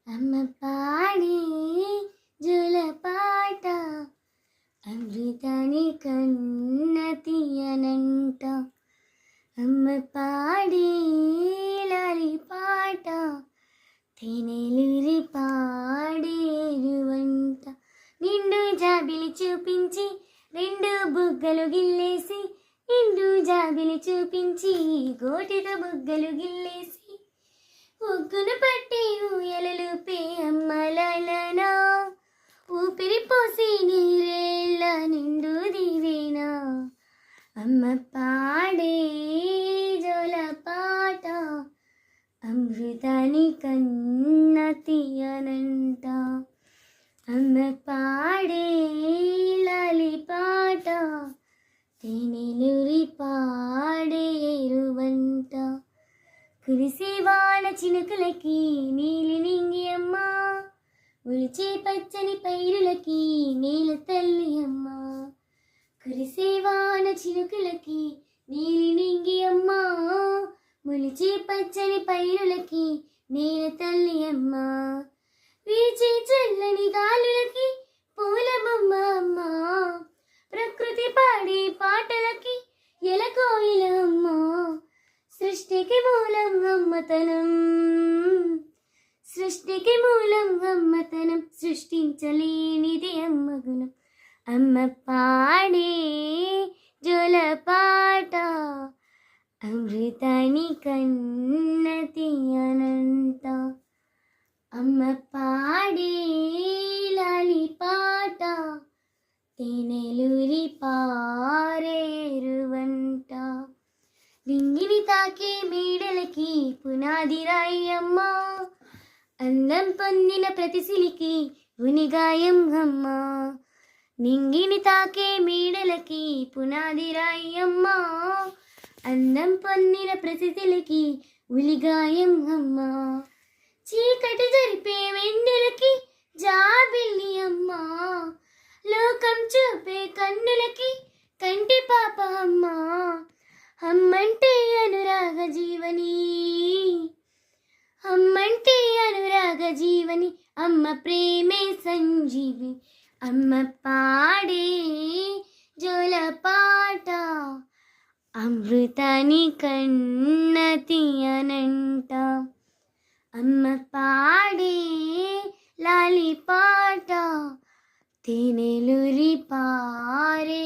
అమ్మ పాడే జోలపాట అమృతాని కన్న తీయనంట. అమ్మ పాడే లాలి పాట తేనెలూరి పాడేరువంట. నిండు జాబిలి చూపించి రెండు బుగ్గలు గిల్లేసి, నిండు జాబిలి చూపించి గోటితో బుగ్గలు గిల్లేసి, ఒగ్గును పట్టి ఊయలలుపే అమ్మలనా, ఊపిరి పోసి నీరేళ్ళ నిండు దీవేనా. అమ్మ పాడే జోలపాట అమృతాని కన్న తీయనంట. అమ్మ పాడే లాలి పాట తేనెలూరి పాడేరువంట. కురిసే వాన చినుకులకి నీలి నింగి అమ్మ, ఒలిచే పచ్చని పైరులకి నేల తల్లి అమ్మ. కురిసే వాన చినుకులకి నీలి నింగి అమ్మ, ఒలిచే పచ్చని పైరులకి నేల తల్లి అమ్మ. వీచే చల్లని గాలులకి పూల బొమ్మ అమ్మ, ప్రకృతి పాడే పాటలకి ఎలకోయిల అమ్మ. సృష్టికి మూలం అమ్మతనం, సృష్టికి మూలం అమ్మతనం, సృష్టించలేనిది అమ్మ గుణం. అమ్మ పాడే జోలపాట అమృతాని కన్న తీయనంట. అమ్మ పాడే లాలి పాట తేనెలూరి పారేరువంట. నింగిని తాకే మేడలకి పునాది రాయి అమ్మ, అందం పొందిన ప్రతిశిలికి ఉనిగాయం అమ్మ. నింగిని తాకే మేడలకి పునాది రాయి అమ్మ, అందం పొందిన ప్రతిశిలికి ఉలిగాయం అమ్మ. చీకటి జరిపే వెన్నెలకి జాబిల్లి అమ్మ, లోకం చూపే కన్నులకి కంటి పాప అమ్మ. అమ్మంటే అనురాగ జీవని, అమ్మంటే అనురాగ జీవని, అమ్మ ప్రేమే సంజీవి. అమ్మ పాడే జోలపాట అమృతాని కన్న తీయనంట. అమ్మ పాడే లాలి పాట తేనెలూరి పారేరువంట.